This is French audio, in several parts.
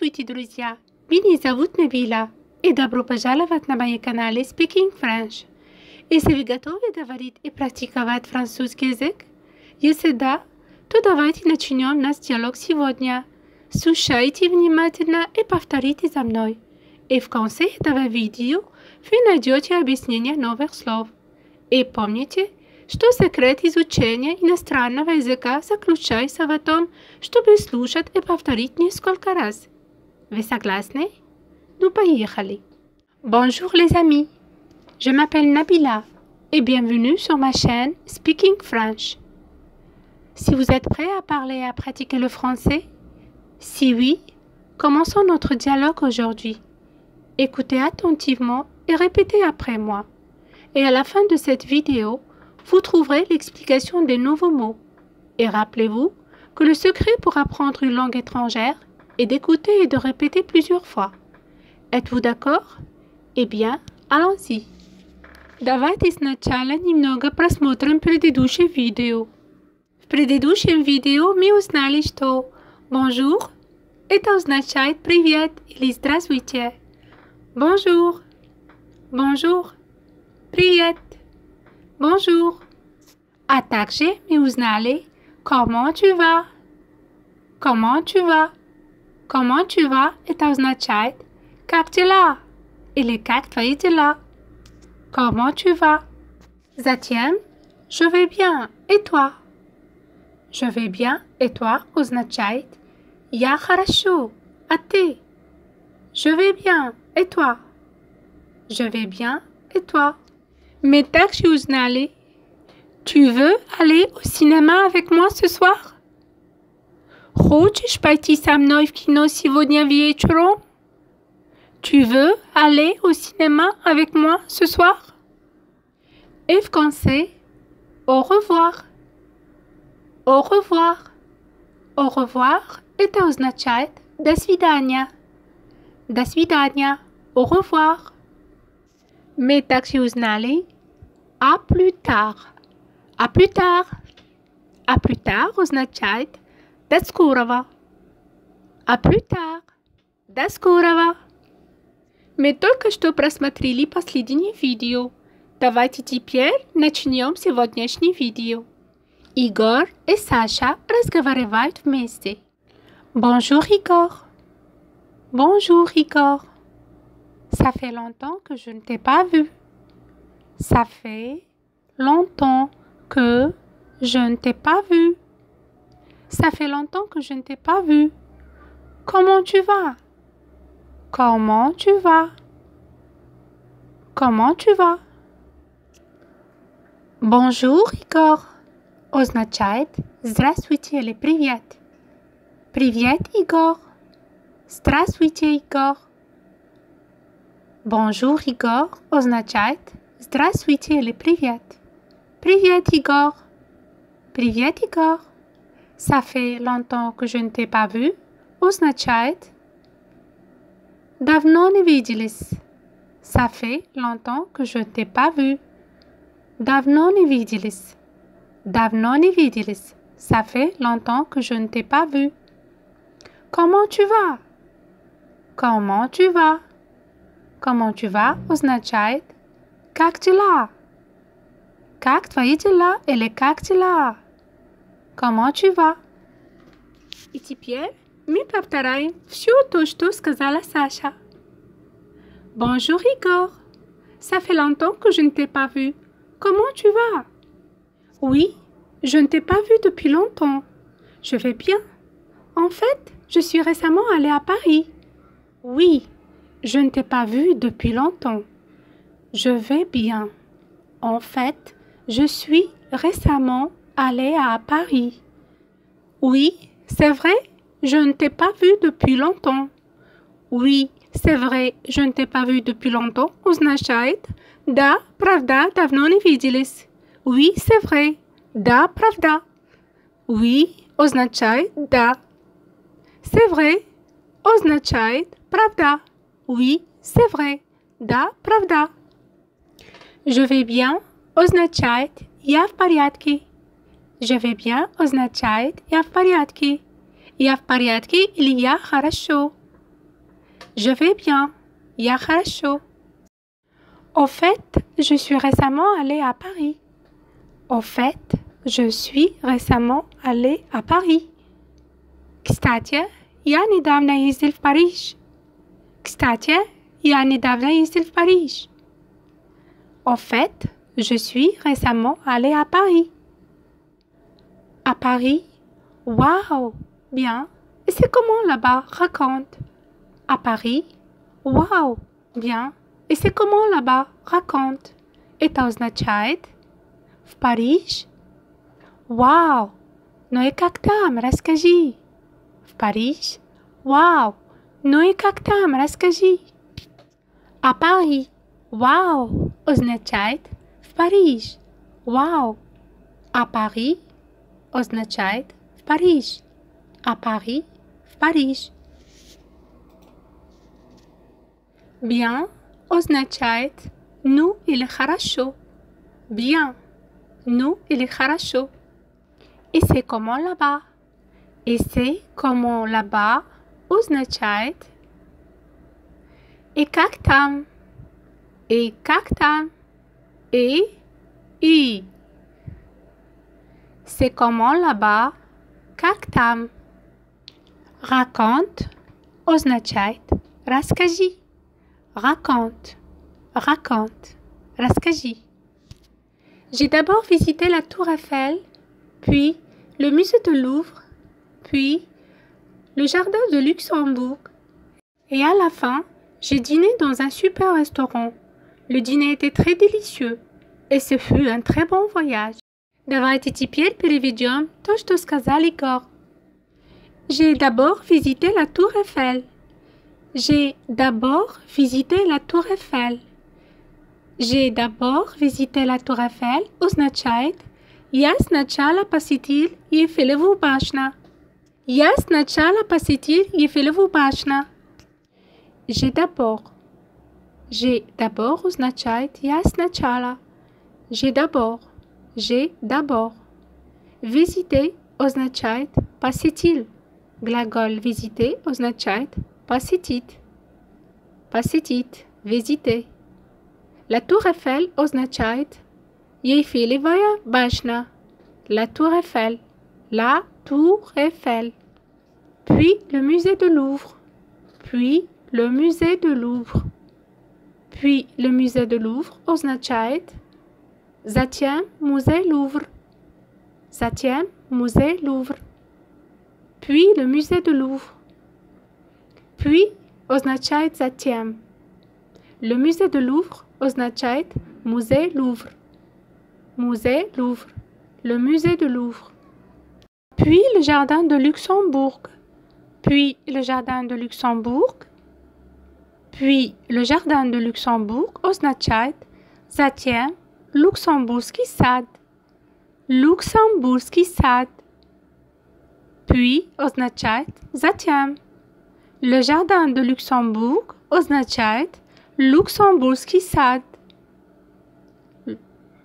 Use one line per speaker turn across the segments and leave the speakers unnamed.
Здравствуйте, друзья! Меня зовут Набила, и добро пожаловать на мои каналы Speaking French. Если вы готовы говорить и практиковать французский язык? Если да, то давайте начнем наш диалог сегодня. Слушайте внимательно и повторите за мной. И в конце этого видео вы найдете объяснение новых слов. И помните, что секрет изучения иностранного языка заключается в том, чтобы слушать и повторить несколько раз. Вы согласны? Ну, поехали. Bonjour les amis, je m'appelle Nabila et bienvenue sur ma chaîne Speaking French. Si vous êtes prêts à parler et à pratiquer le français? Si oui, commençons notre dialogue aujourd'hui. Écoutez attentivement et répétez après moi. Et à la fin de cette vidéo, vous trouverez l'explication des nouveaux mots. Et rappelez-vous que le secret pour apprendre une langue étrangère est d'écouter et de répéter plusieurs fois. Êtes-vous d'accord? Eh bien, allons-y. Давайте сначала немного просмотрим предыдущее видео. В предыдущем видео мы узнали, что bonjour это означает привет или здравствуйте. Bonjour, bonjour, привет. Bonjour. А также мы узнали comment tu vas. Comment tu vas. Comment tu vas это означает как дела или как твои дела. Comment tu vas. Затем je vais bien et toi. Je vais bien et toi означает я хорошо, а ты. Je vais bien et toi. Je vais bien et toi. Mais также узнали, tu veux aller au cinéma avec moi ce soir? Хочешь пойти со мной в кино сегодня вечером? Tu veux aller au cinéma avec moi ce soir? Et в конце, au revoir. Au revoir. Au revoir это означает до свидания. До свидания. Au revoir. Mais также узнали à plus tard. À plus tard. À plus tard означает до скорого. À plus tard. До скорого. Мы только что просмотрели последнее видео. Давайте теперь начнем сегодняшнее видео. Игорь и Саша разговаривают вместе. Bonjour Igor. Bonjour Igor. Ça fait longtemps que je ne t'ai pas vu. Ça fait longtemps que je ne t'ai pas vu. Ça fait longtemps que je ne t'ai pas vu. Comment tu vas? Comment tu vas? Comment tu vas? Bonjour Igor означает здравствуйте или привет. Привет, Igor. Здравствуйте, Igor. Bonjour, Igor означает здравствуйте или привет. Привет, Igor. Привет, Igor. Ça fait longtemps que je ne t'ai pas vu означает давно не виделись. Ça fait longtemps que je ne t'ai pas vu. Давно не виделись. Давно не виделись. Ça fait longtemps que je ne t'ai pas vu. Comment tu vas? Comment tu vas? Comment tu vas означает как дела? Как твои дела или как дела? Comment tu vas? И теперь мы повторяем все то, что сказала Саша. Bonjour Igor. Ça fait longtemps que je ne t'ai pas vu. Comment tu vas? Oui, je ne t'ai pas vu depuis longtemps. Je vais bien. En fait, je suis récemment allée à Paris. Oui, je ne t'ai pas vu depuis longtemps. Je vais bien. En fait, je suis récemment allée à Paris. Oui, c'est vrai, je ne t'ai pas vu depuis longtemps. Oui, c'est vrai, je ne t'ai pas vu depuis longtemps означает да, правда, давно не виделись. Oui, c'est vrai. Да, правда. Oui означает да. C'est vrai означает правда. Oui, c'est vrai. Да, правда. Je vais bien означает я в порядке. Je vais bien означает я в порядке. Я в порядке или я хорошо. Je vais bien. Я хорошо. Au fait, je suis récemment allée à Paris. Au fait, je suis récemment allée à Paris. Кстати, я недавно ездил в Париж. Кстати, я недавно ездил в Париж. Au fait, je suis récemment allée à Paris. À Paris? Waouh! Bien. Et c'est comment là-bas? Raconte. À Paris? Waouh! Bien. Et c'est comment là-bas? Raconte. Это означает в Париж? Вау! Ну и как там? Расскажи. В Париж? Вау! Ну и как там? Расскажи. À Paris. Вау! Означает в Париж. Вау! À Paris означает в Париж. À Paris, в Париж. Bien означает ну или хорошо. Bien. Ну или хорошо. Et c'est comment là-bas? Et c'est comment là-bas означает и как там? И как там? И. C'est comment là-bas? Как там? Raconte означает расскажи. Raconte. Raconte. Расскажи. J'ai d'abord visité la Tour Eiffel, puis le musée de Louvre, puis le jardin de Luxembourg. Et à la fin, j'ai dîné dans un super restaurant. Le dîner était très délicieux et ce fut un très bon voyage. Давайте теперь переведем то, что сказал Игорь. J'ai d'abord visité la Tour Eiffel. J'ai d'abord visité la Tour Eiffel. J'ai d'abord visité la Tour Eiffel означает я сначала посетил Эйфелеву башню. Я сначала посетил Эйфелеву башню. J'ai d'abord. J'ai d'abord означает я сначала. J'ai d'abord. J'ai d'abord. Visiter означает посетил. Глагол visiter означает посетить. Посетить. Visiter. La Tour Eiffel означает Эйфелевая башня. La Tour Eiffel. La Tour Eiffel. Puis le musée de Louvre. Puis le musée de Louvre. Puis le musée de Louvre означает Затем musée Louvre. Затем musée Louvre. Puis le musée de Louvre. Puis означает затем. Le musée de Louvre означает musée Louvre. Musée Louvre. Le musée de Louvre. Puis le jardin de Luxembourg. Puis le jardin de Luxembourg. Puis le jardin de Luxembourg означает затем Luxembourгский сад. Luxembourгский сад. Puis означает затем. Le jardin de Luxembourg означает Luxembourгский сад.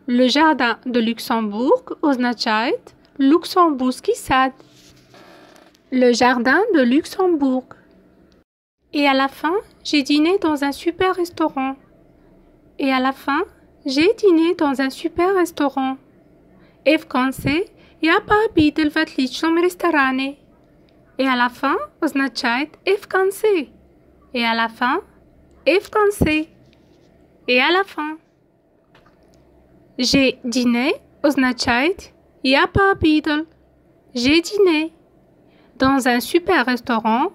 Le jardin de Luxembourg означает Luxembourгский сад. Le jardin de Luxembourg. Et à la fin, j'ai dîné dans un super restaurant. Et à la fin, j'ai dîné dans un super restaurant. Et в конце я пообедал в отличном ресторане. Et à la fin означает и в конце. Et à la fin, и в конце. Et à la fin. J'ai dîné означает я пообедал. J'ai dîné dans un super restaurant.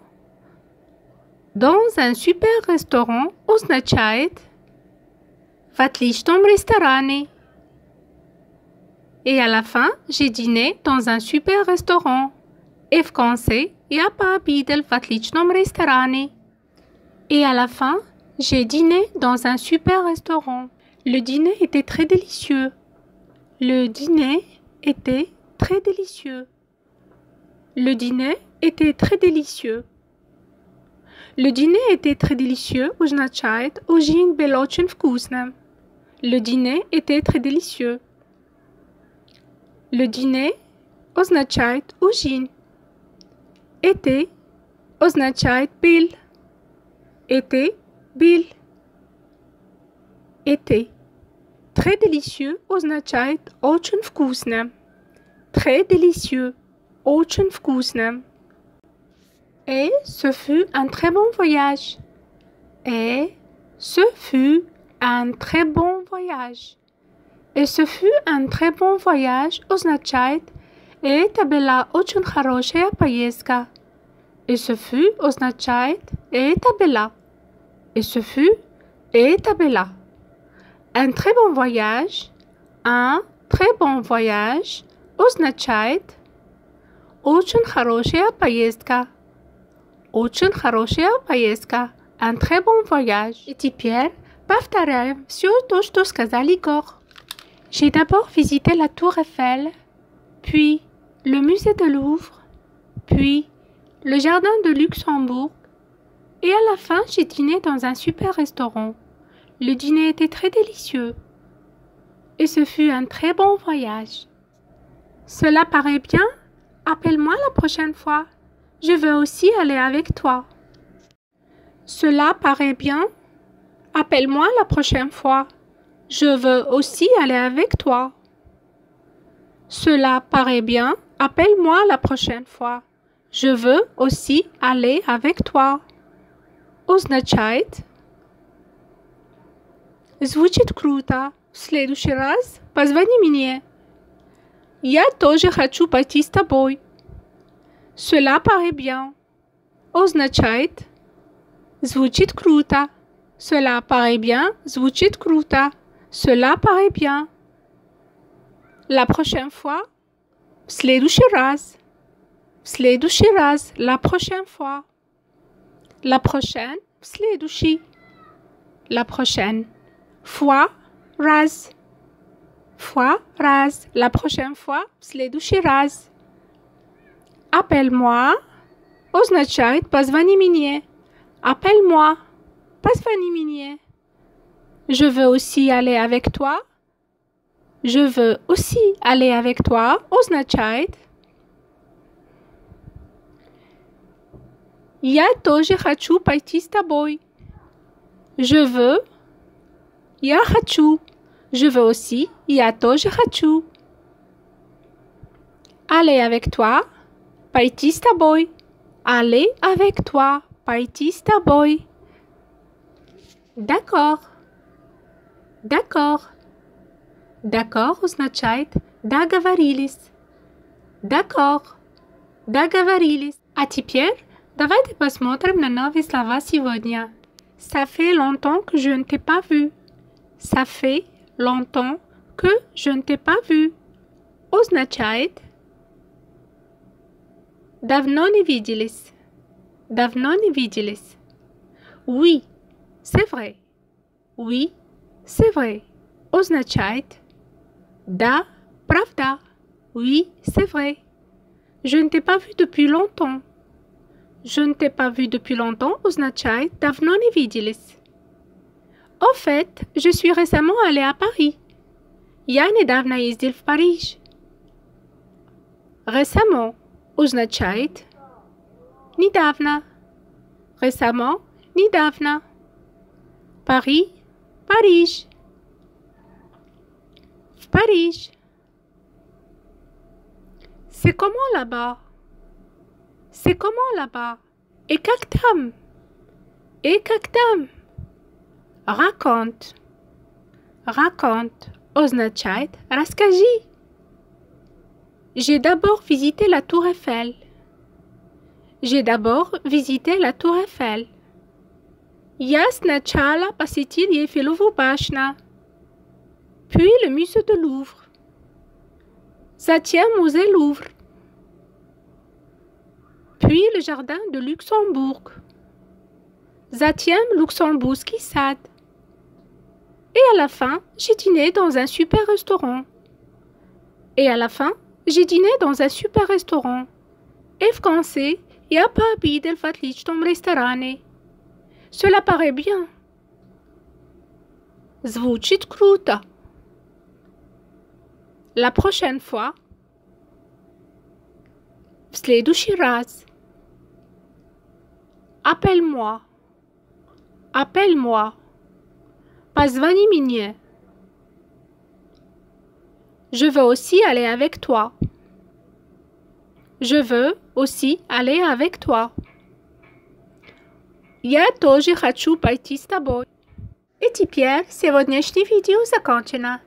Dans un super restaurant означает в отличном ресторане. Et à la fin, j'ai dîné dans un super restaurant. И в конце я пообедал в отличном ресторане. Et à la fin, j'ai dîné dans un super restaurant. Le dîner était très délicieux. Le dîner était très délicieux. Le dîner était très délicieux. Le dîner était très délicieux означает ужин был очень вкусным. Le dîner était très délicieux. Le dîner означает ужин. Était означает был. Été, Bill. Été. Très délicieux означает очень вкусно. Très délicieux, очень вкусно. Et ce fut un très bon voyage. Et ce fut un très bon voyage. Et ce fut un très bon voyage означает это была очень хорошая поездка. Et ce fut означает это была. Et ce fut это была. Un très bon voyage. Un très bon voyage означает очень хорошая поездка. Очень хорошая поездка. Un très bon voyage. И теперь повторяем все то, что сказал Игорь. J'ai d'abord visité la Tour Eiffel, puis le musée de Louvre, puis le jardin de Luxembourg, et à la fin, j'ai dîné dans un super restaurant. Le dîner était très délicieux, et ce fut un très bon voyage. Cela paraît bien? Appelle-moi la prochaine fois. Je veux aussi aller avec toi. Cela paraît bien? Appelle-moi la prochaine fois. Je veux aussi aller avec toi. Cela paraît bien? Appelle-moi la prochaine fois. Je veux aussi aller avec toi. Означает. Звучит круто. В следующий раз позвони мне. Я тоже хочу пойти с тобой. Cela paraît bien. Означает. Звучит круто. Cela paraît bien. Звучит круто. Cela paraît bien. La prochaine fois. В следующий раз. В следующий раз. La prochaine fois. La prochaine. В следующий. La prochaine. Fois. Раз. Fois. Раз. La prochaine fois. В следующий раз. Appelle-moi. Означает позвони мне. Appelle-moi. Позвони мне. Je veux aussi aller avec toi. Je veux aussi aller avec toi. Означает. Я тоже хочу пойти с тобой. Je veux. Я хочу. Je veux aussi. Я тоже хочу. Aller avec toi. Пойти с тобой. Aller avec toi. Пойти с тобой. D'accord. D'accord. D'accord означает договорились. D'accord. Договорились. А теперь давайте посмотрим на новые слова сегодня. Ça fait longtemps que je ne t'ai pas vu. Ça fait longtemps que je ne t'ai pas vu. Означает давно не виделись. Давно не виделись. Oui, c'est vrai. Oui, c'est vrai. Означает да, правда. Oui, c'est vrai. Je ne t'ai pas vu depuis longtemps. Je ne t'ai pas vu depuis longtemps означает давно не виделись. Au fait, je suis récemment allée à Paris. Я недавно ездил в Париж. Récemment означает недавно. Récemment, недавно. Paris, Париж. В Париж. C'est comment là-bas? C'est comment là-bas? Et как там? Et как там? Raconte. Raconte означает расскажи. J'ai d'abord visité la Tour Eiffel. J'ai d'abord visité la Tour Eiffel. Я сначала посетил Эйфелеву башню. Puis le musée de Louvre. Затем musée Louvre. Puis le jardin de Luxembourg. Затем Luxembourgский сад. Et à la fin, j'ai dîné dans un super restaurant. Et à la fin, j'ai dîné dans un super restaurant. Et в конце, я пообедал в отличном ресторане. Cela paraît bien. Звучит круто. La prochaine fois. В следующий раз. Appelle-moi. Appelle-moi. Позвони мне. Je veux aussi aller avec toi. Je veux aussi aller avec toi. Я тоже хочу пойти с тобой. И теперь сегодняшнее видео закончено.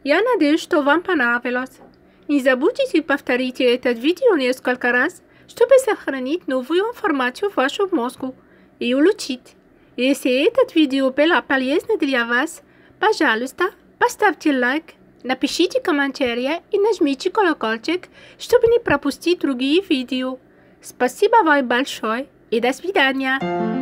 Я надеюсь, что вам понравилось. Не забудьте повторить это видео несколько раз, чтобы сохранить новую информацию в вашем мозгу и улучшить. Если это видео было полезно для вас, пожалуйста, поставьте лайк, напишите комментарий и нажмите колокольчик, чтобы не пропустить другие видео. Спасибо вам большое и до свидания.